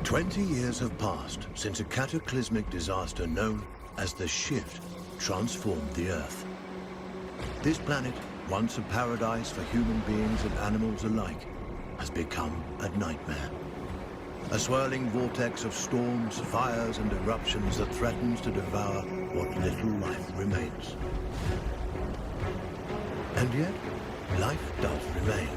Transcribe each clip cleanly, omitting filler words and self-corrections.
20 years have passed since a cataclysmic disaster known as the Shift transformed the Earth. This planet, once a paradise for human beings and animals alike, has become a nightmare. A swirling vortex of storms, fires, and eruptions that threatens to devour what little life remains. And yet, life does remain.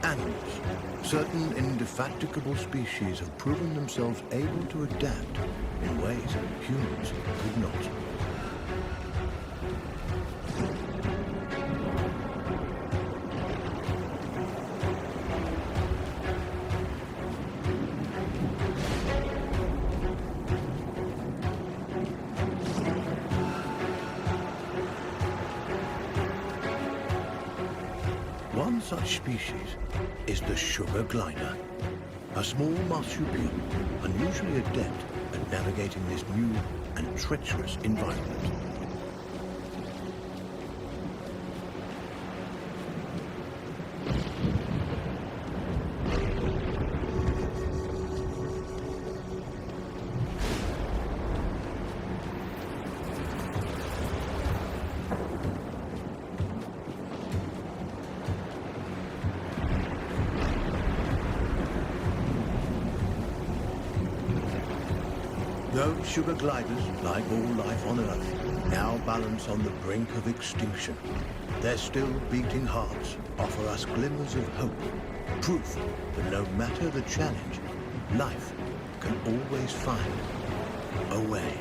Animals, certain indefatigable species have proven themselves able to adapt in ways humans could not. One such species is the sugar glider, a small marsupial unusually adept at navigating this new and treacherous environment. Those sugar gliders, like all life on Earth, now balance on the brink of extinction. Their still beating hearts offer us glimmers of hope, proof that no matter the challenge, life can always find a way.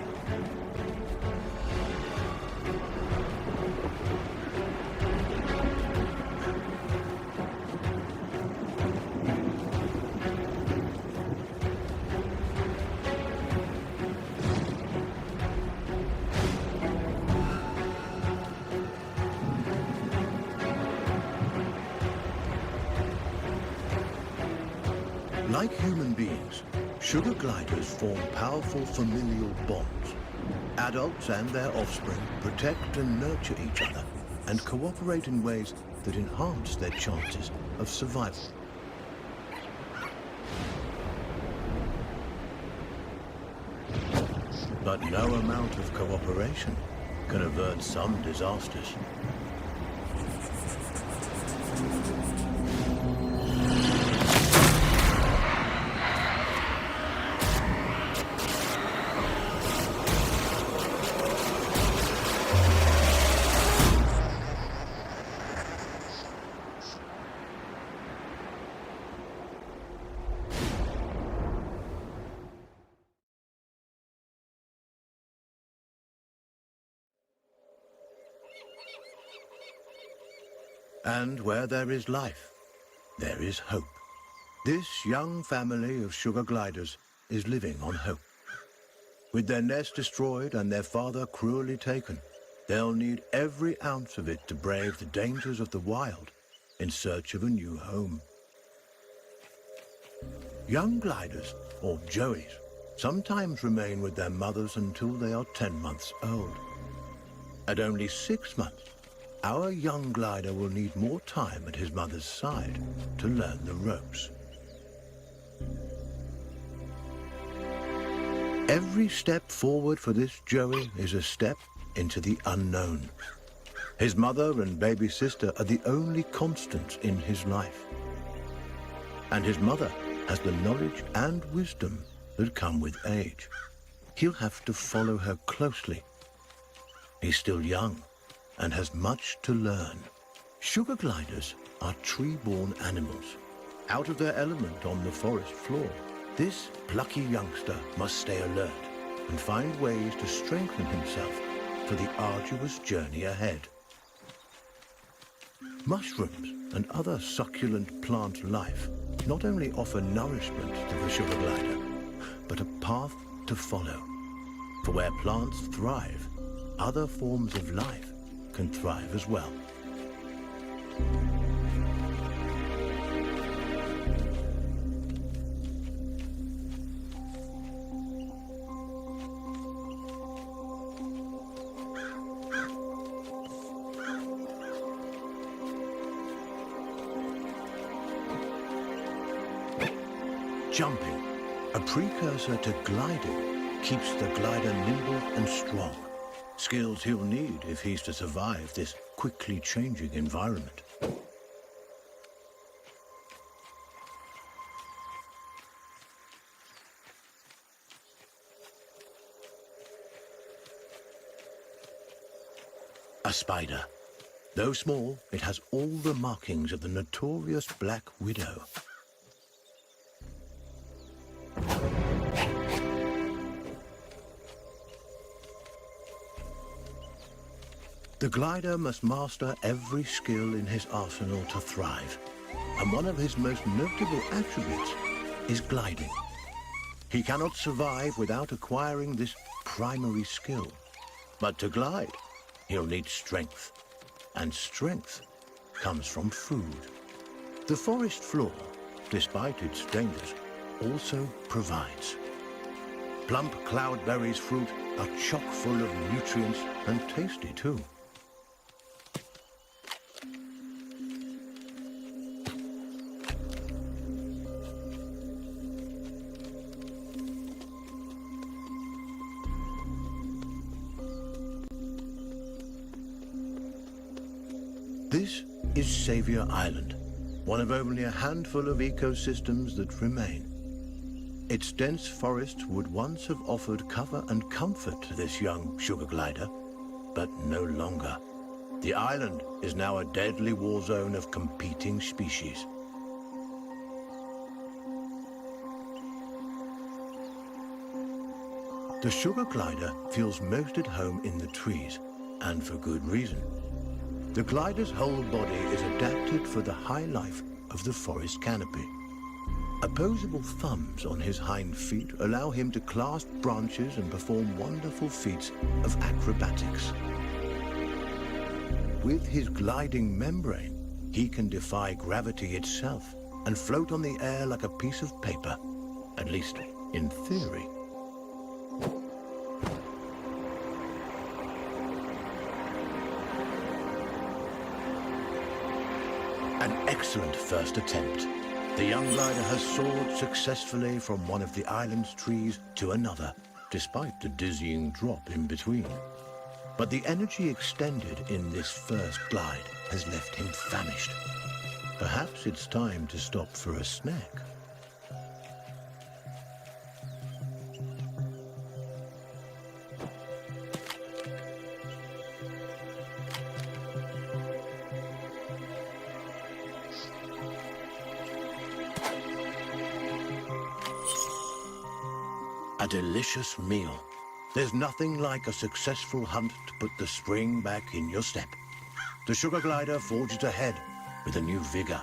Like human beings, sugar gliders form powerful familial bonds. Adults and their offspring protect and nurture each other and cooperate in ways that enhance their chances of survival. But no amount of cooperation can avert some disasters. And where there is life, there is hope. This young family of sugar gliders is living on hope. With their nest destroyed and their father cruelly taken, they'll need every ounce of it to brave the dangers of the wild in search of a new home. Young gliders, or joeys, sometimes remain with their mothers until they are 10 months old. At only 6 months, our young glider will need more time at his mother's side to learn the ropes. Every step forward for this joey is a step into the unknown. His mother and baby sister are the only constants in his life. And his mother has the knowledge and wisdom that come with age. He'll have to follow her closely. He's still young and has much to learn. Sugar gliders are tree-born animals. Out of their element on the forest floor, this plucky youngster must stay alert and find ways to strengthen himself for the arduous journey ahead. Mushrooms and other succulent plant life not only offer nourishment to the sugar glider, but a path to follow. For where plants thrive, other forms of life can thrive as well. Jumping, a precursor to gliding, keeps the glider nimble and strong. Skills he'll need if he's to survive this quickly changing environment. A spider. Though small, it has all the markings of the notorious Black Widow. The glider must master every skill in his arsenal to thrive, and one of his most notable attributes is gliding. He cannot survive without acquiring this primary skill. But to glide, he'll need strength, and strength comes from food. The forest floor, despite its dangers, also provides. Plump cloudberries fruit are chock full of nutrients and tasty too. This is Savior Island, one of only a handful of ecosystems that remain. Its dense forests would once have offered cover and comfort to this young sugar glider, but no longer. The island is now a deadly war zone of competing species. The sugar glider feels most at home in the trees, and for good reason. The glider's whole body is adapted for the high life of the forest canopy. Opposable thumbs on his hind feet allow him to clasp branches and perform wonderful feats of acrobatics. With his gliding membrane, he can defy gravity itself and float on the air like a piece of paper, at least in theory. An excellent first attempt. The young glider has soared successfully from one of the island's trees to another, despite the dizzying drop in between. But the energy extended in this first glide has left him famished. Perhaps it's time to stop for a snack. A delicious meal. There's nothing like a successful hunt to put the spring back in your step. The sugar glider forges ahead with a new vigor.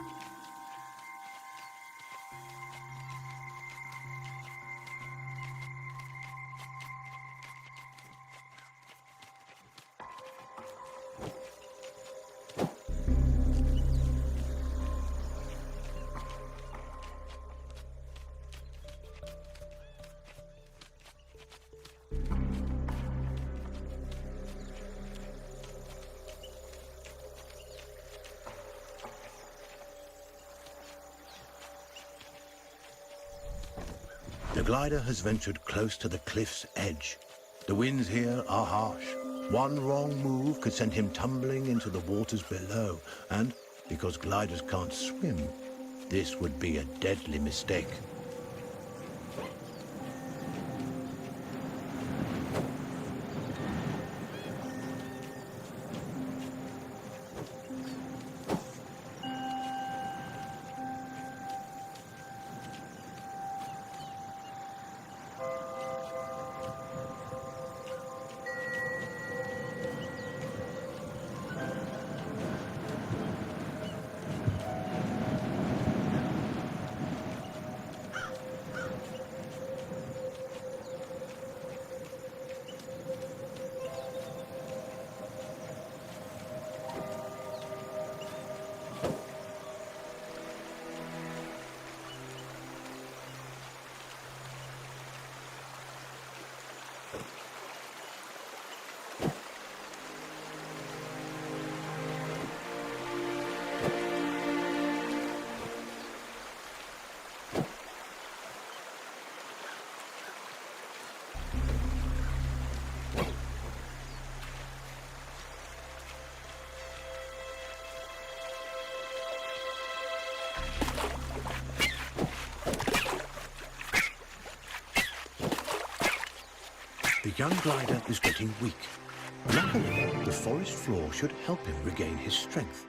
The glider has ventured close to the cliff's edge. The winds here are harsh. One wrong move could send him tumbling into the waters below, and because gliders can't swim, this would be a deadly mistake. The young glider is getting weak. Luckily, the forest floor should help him regain his strength.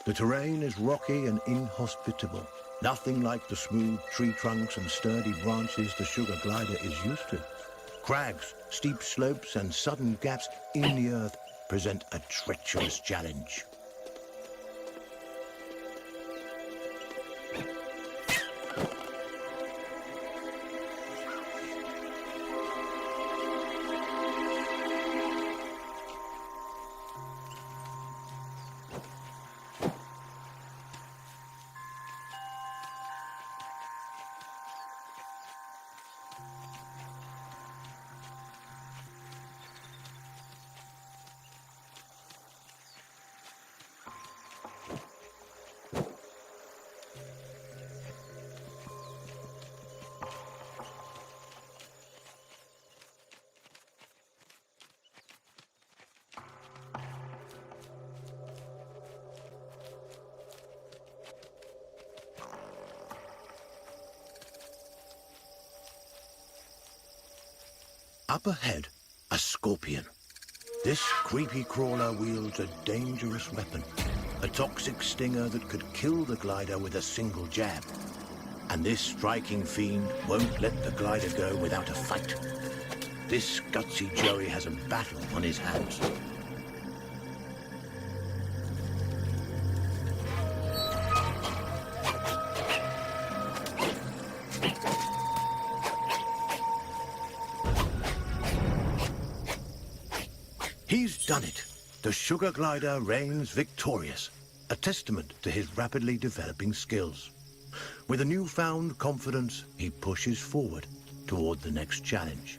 The terrain is rocky and inhospitable. Nothing like the smooth tree trunks and sturdy branches the sugar glider is used to. Crags, steep slopes and sudden gaps in the earth present a treacherous challenge. Up ahead, a scorpion. This creepy crawler wields a dangerous weapon, a toxic stinger that could kill the glider with a single jab. And this striking fiend won't let the glider go without a fight. This gutsy Joey has a battle on his hands. He's done it. The sugar glider reigns victorious, a testament to his rapidly developing skills. With a newfound confidence, he pushes forward toward the next challenge.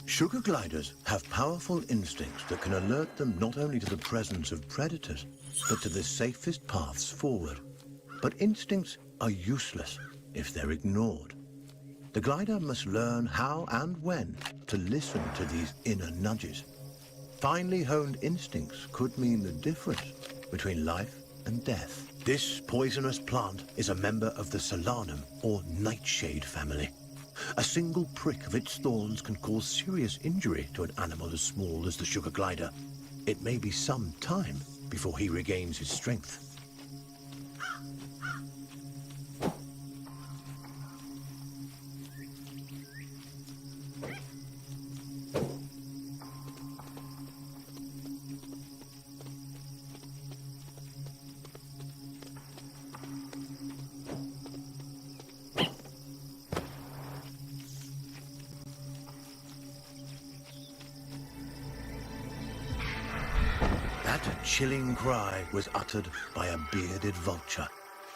Sugar gliders have powerful instincts that can alert them not only to the presence of predators, but to the safest paths forward. But instincts are useless if they're ignored. The glider must learn how and when to listen to these inner nudges. Finely honed instincts could mean the difference between life and death. This poisonous plant is a member of the Solanum, or nightshade family. A single prick of its thorns can cause serious injury to an animal as small as the sugar glider. It may be some time before he regains his strength. That chilling cry was uttered by a bearded vulture,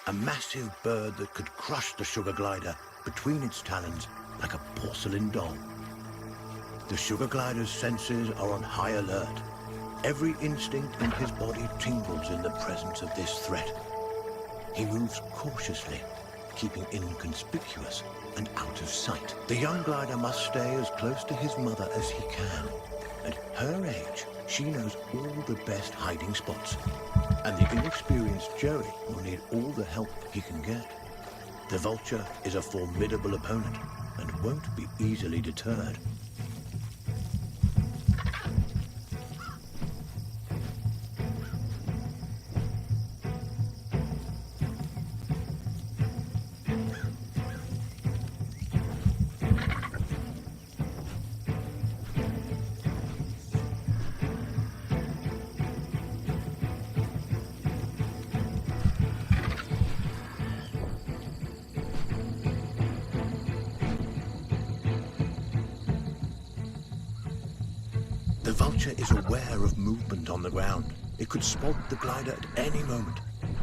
a massive bird that could crush the sugar glider between its talons like a porcelain doll. The sugar glider's senses are on high alert. Every instinct in his body tingles in the presence of this threat. He moves cautiously, keeping inconspicuous and out of sight. The young glider must stay as close to his mother as he can. At her age, she knows all the best hiding spots, and the inexperienced Joey will need all the help he can get. The vulture is a formidable opponent and won't be easily deterred. The vulture is aware of movement on the ground It could spot the glider at any moment.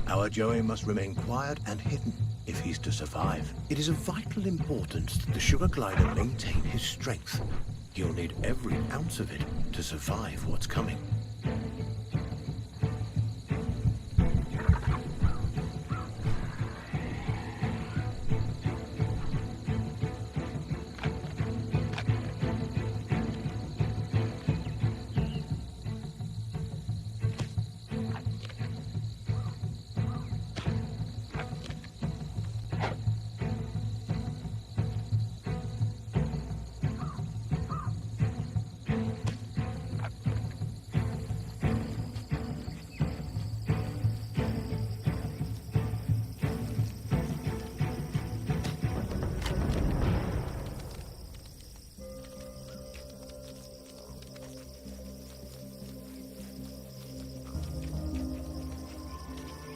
Our Joey must remain quiet and hidden if he's to survive. It is of vital importance that the sugar glider maintain his strength. He'll need every ounce of it to survive what's coming.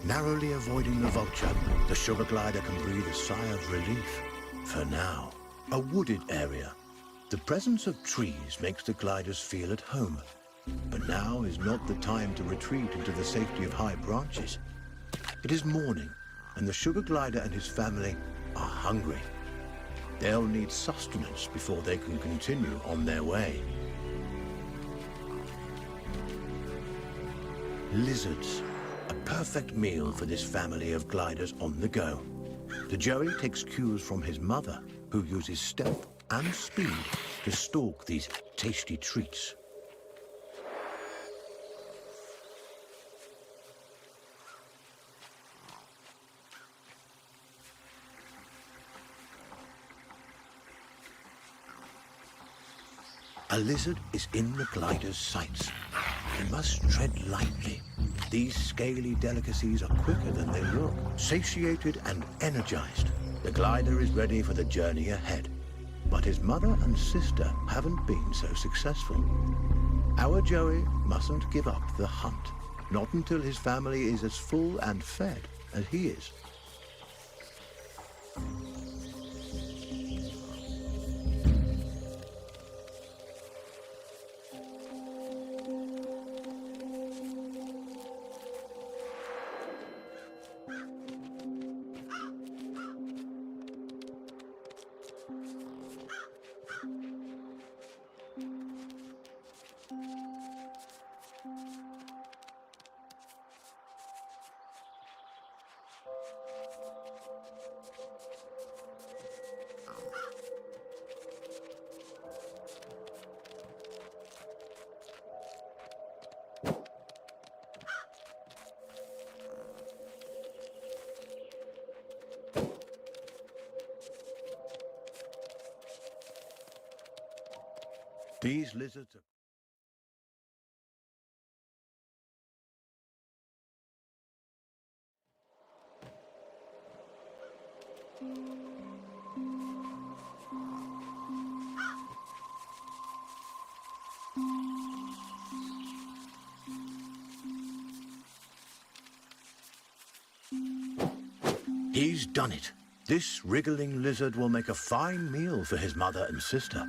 Narrowly avoiding the vulture, the sugar glider can breathe a sigh of relief. For now, a wooded area. The presence of trees makes the gliders feel at home. But now is not the time to retreat into the safety of high branches. It is morning, and the sugar glider and his family are hungry. They'll need sustenance before they can continue on their way. Lizards. A perfect meal for this family of gliders on the go. The Joey takes cues from his mother, who uses stealth and speed to stalk these tasty treats. A lizard is in the glider's sights. He must tread lightly. These scaly delicacies are quicker than they look. Satiated and energized, the glider is ready for the journey ahead. But his mother and sister haven't been so successful. Our Joey mustn't give up the hunt, not until his family is as full and fed as he is. These lizards are... He's done it. This wriggling lizard will make a fine meal for his mother and sister.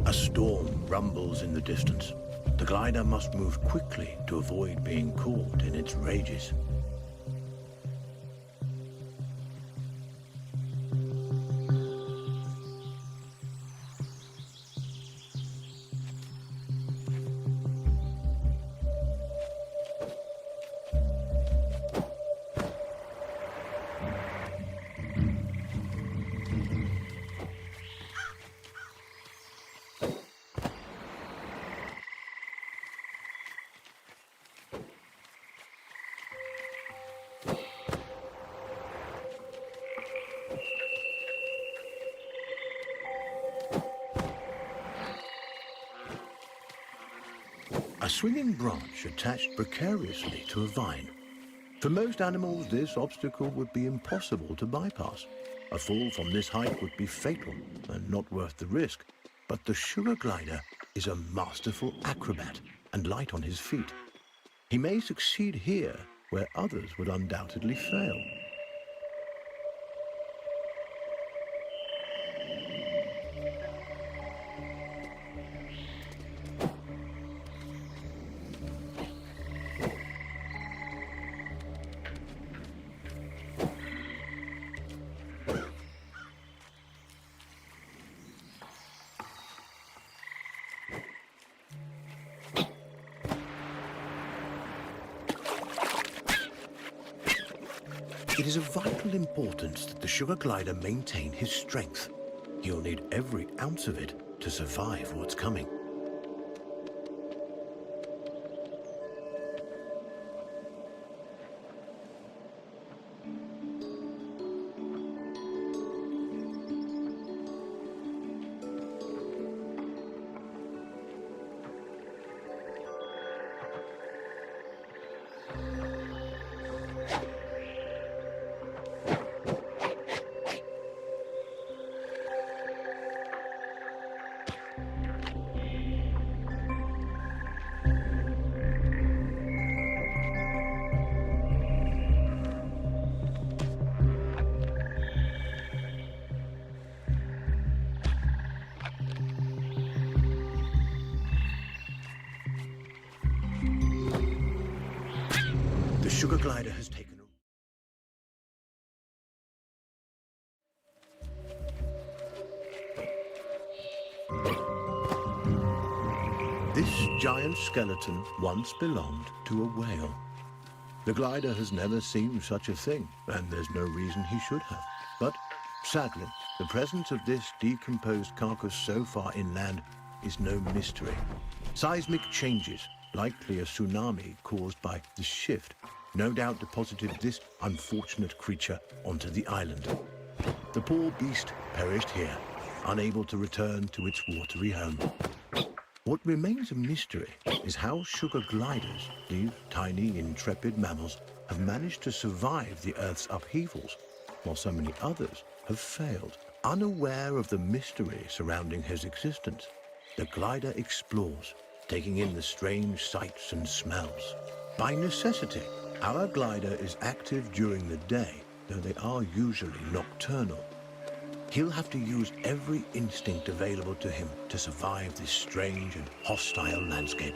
A storm rumbles in the distance. The glider must move quickly to avoid being caught in its rages. a swinging branch attached precariously to a vine. For most animals, this obstacle would be impossible to bypass. A fall from this height would be fatal and not worth the risk. But the sugar glider is a masterful acrobat and light on his feet. He may succeed here where others would undoubtedly fail. It is of vital importance that the sugar glider maintain his strength. He'll need every ounce of it to survive what's coming. The sugar glider has taken This giant skeleton once belonged to a whale. The glider has never seen such a thing, and there's no reason he should have. But sadly, the presence of this decomposed carcass so far inland is no mystery. Seismic changes, likely a tsunami caused by the shift, no doubt deposited this unfortunate creature onto the island. The poor beast perished here, unable to return to its watery home. What remains a mystery is how sugar gliders, these tiny, intrepid mammals, have managed to survive the Earth's upheavals, while so many others have failed. Unaware of the mystery surrounding his existence, the glider explores, taking in the strange sights and smells. By necessity, our glider is active during the day, though they are usually nocturnal. He'll have to use every instinct available to him to survive this strange and hostile landscape.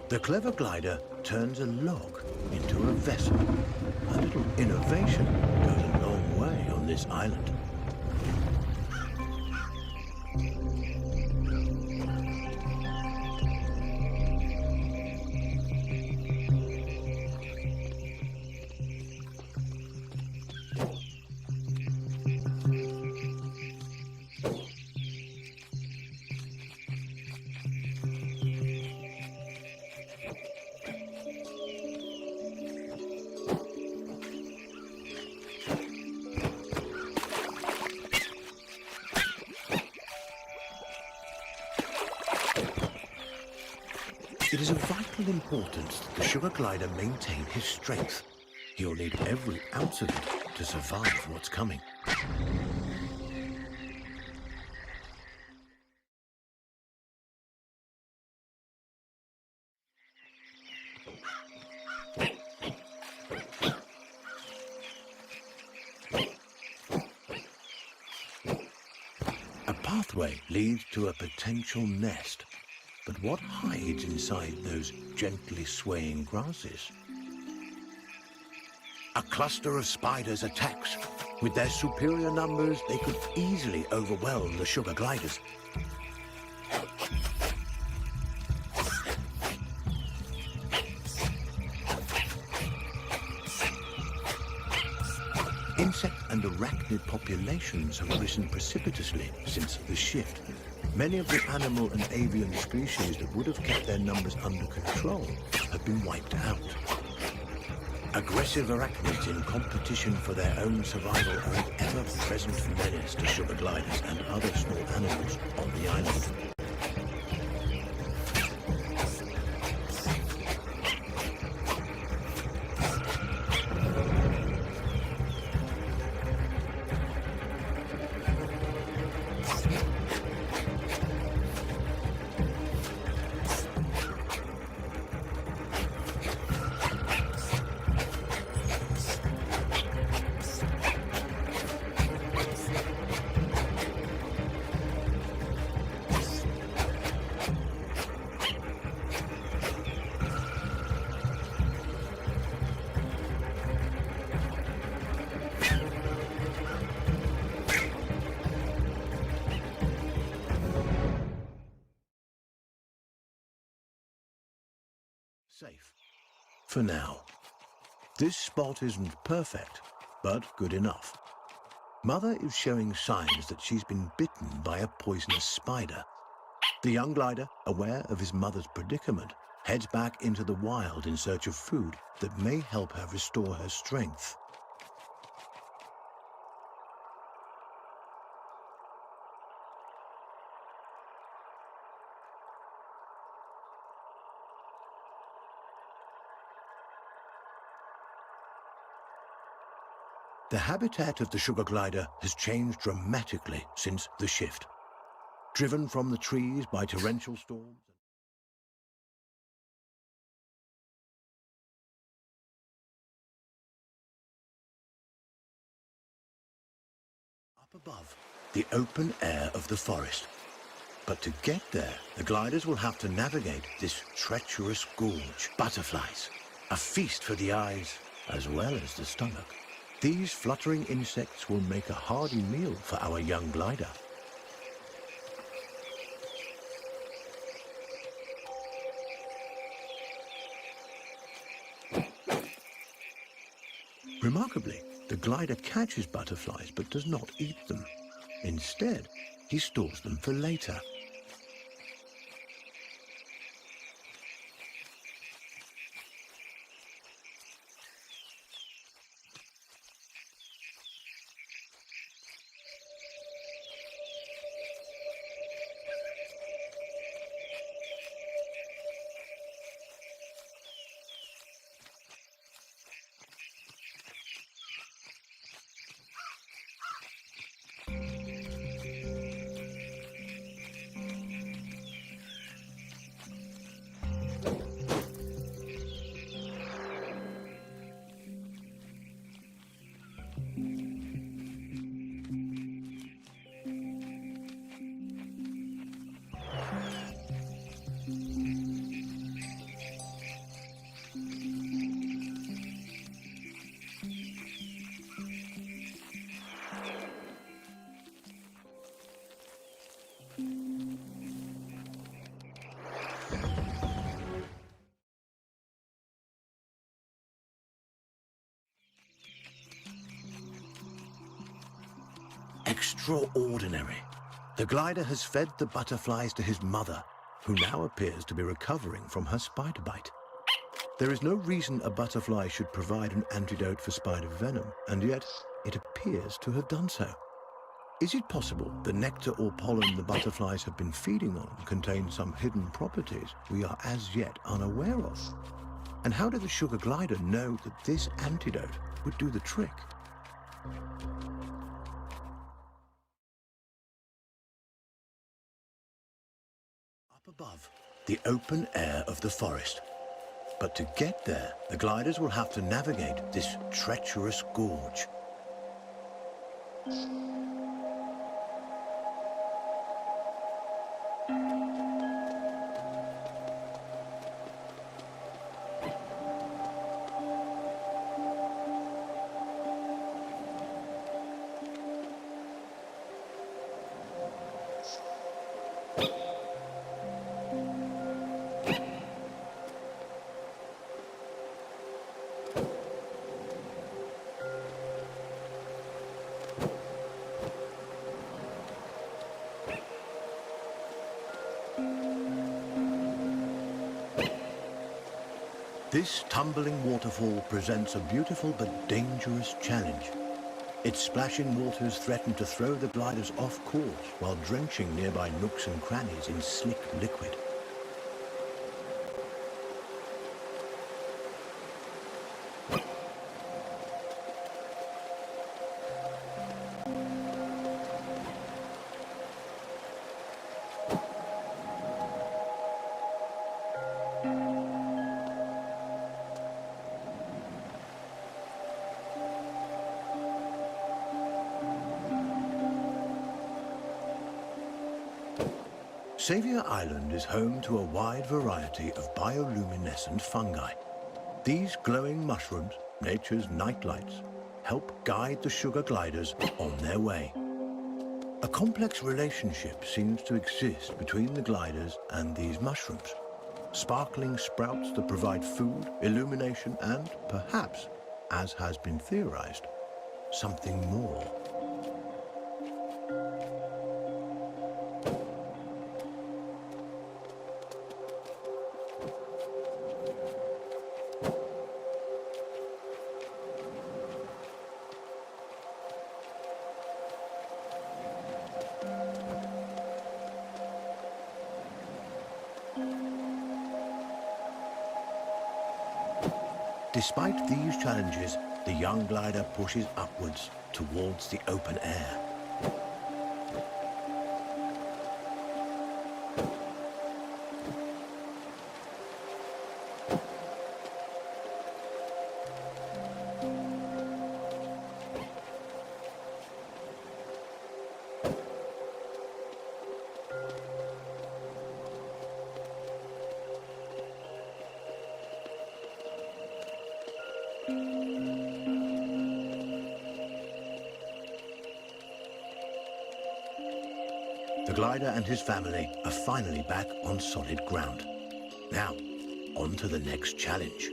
The clever glider turns a log into a vessel. A little innovation goes a long way on this island. It is of vital importance that the sugar glider maintain his strength. He'll need every ounce of it to survive what's coming. A pathway leads to a potential nest, but what hides inside those gently swaying grasses? A cluster of spiders attacks. With their superior numbers, they could easily overwhelm the sugar gliders. Insect and arachnid populations have risen precipitously since the shift. Many of the animal and avian species that would have kept their numbers under control have been wiped out. Aggressive arachnids in competition for their own survival are an ever-present menace to sugar gliders and other small animals on the island. Safe. For now. This spot isn't perfect, but good enough. Mother is showing signs that she's been bitten by a poisonous spider. The young glider, aware of his mother's predicament, heads back into the wild in search of food that may help her restore her strength. The habitat of the sugar glider has changed dramatically since the shift. Driven from the trees by torrential storms. Up above, the open air of the forest. But to get there, the gliders will have to navigate this treacherous gorge. Butterflies, a feast for the eyes as well as the stomach. These fluttering insects will make a hearty meal for our young glider. Remarkably, the glider catches butterflies but does not eat them. Instead, he stores them for later. Extraordinary. The glider has fed the butterflies to his mother, who now appears to be recovering from her spider bite. There is no reason a butterfly should provide an antidote for spider venom, and yet it appears to have done so. Is it possible the nectar or pollen the butterflies have been feeding on contains some hidden properties we are as yet unaware of? And how did the sugar glider know that this antidote would do the trick? Up above, the open air of the forest. But to get there, the gliders will have to navigate this treacherous gorge. This tumbling waterfall presents a beautiful but dangerous challenge. Its splashing waters threaten to throw the gliders off course while drenching nearby nooks and crannies in slick liquid. Saviour Island is home to a wide variety of bioluminescent fungi. These glowing mushrooms, nature's nightlights, help guide the sugar gliders on their way. A complex relationship seems to exist between the gliders and these mushrooms. Sparkling sprouts that provide food, illumination, and perhaps, as has been theorized, something more. Despite these challenges, the young glider pushes upwards towards the open air. The glider and his family are finally back on solid ground. Now, on to the next challenge.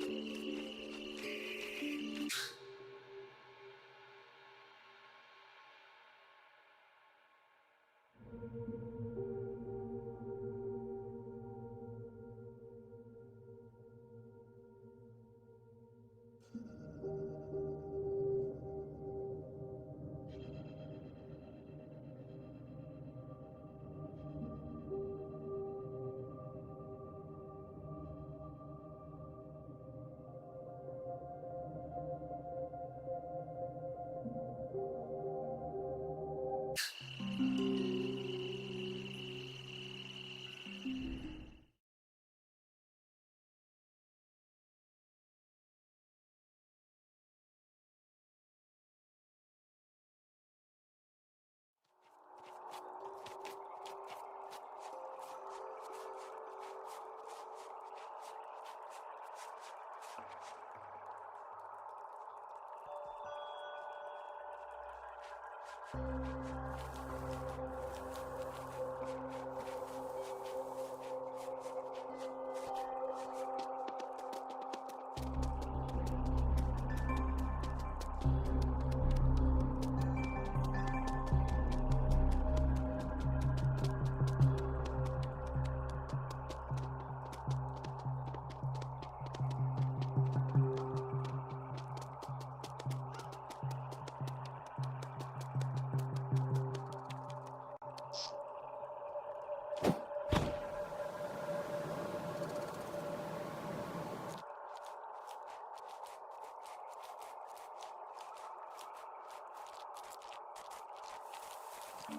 Thank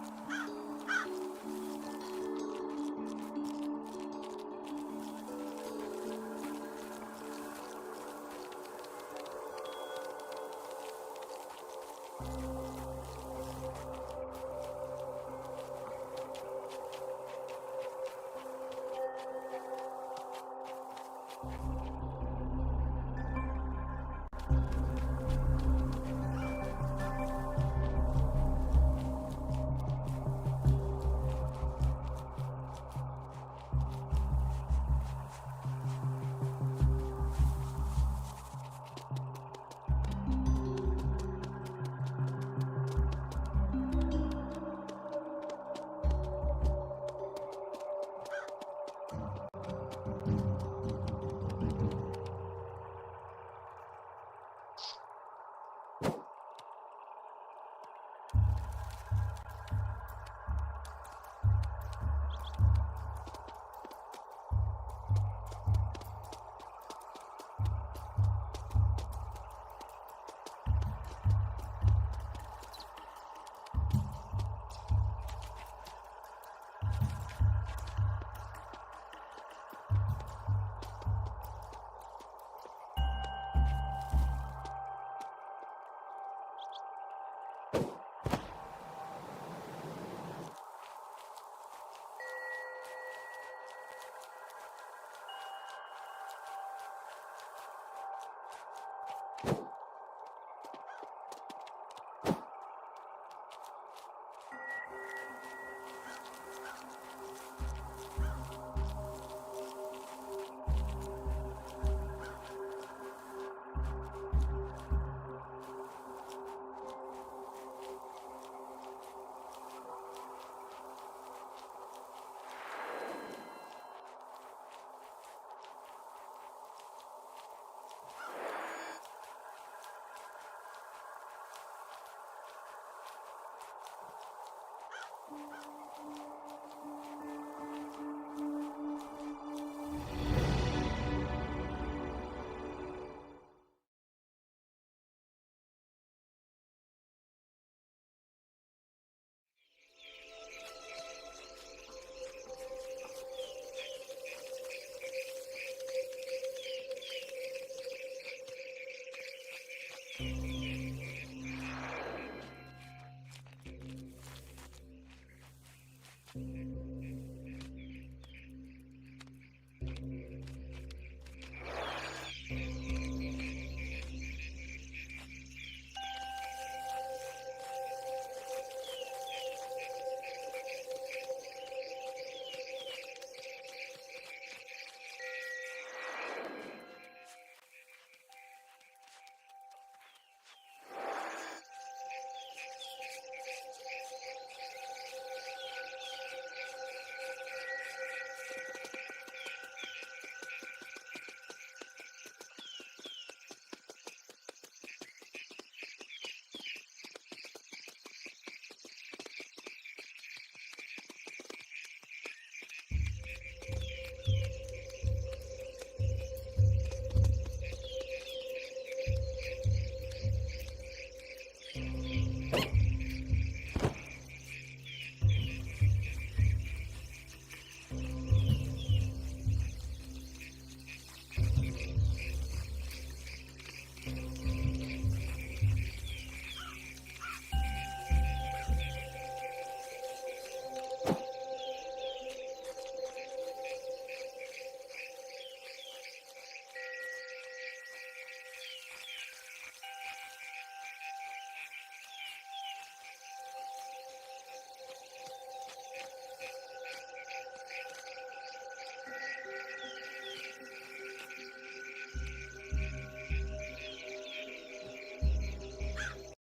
you.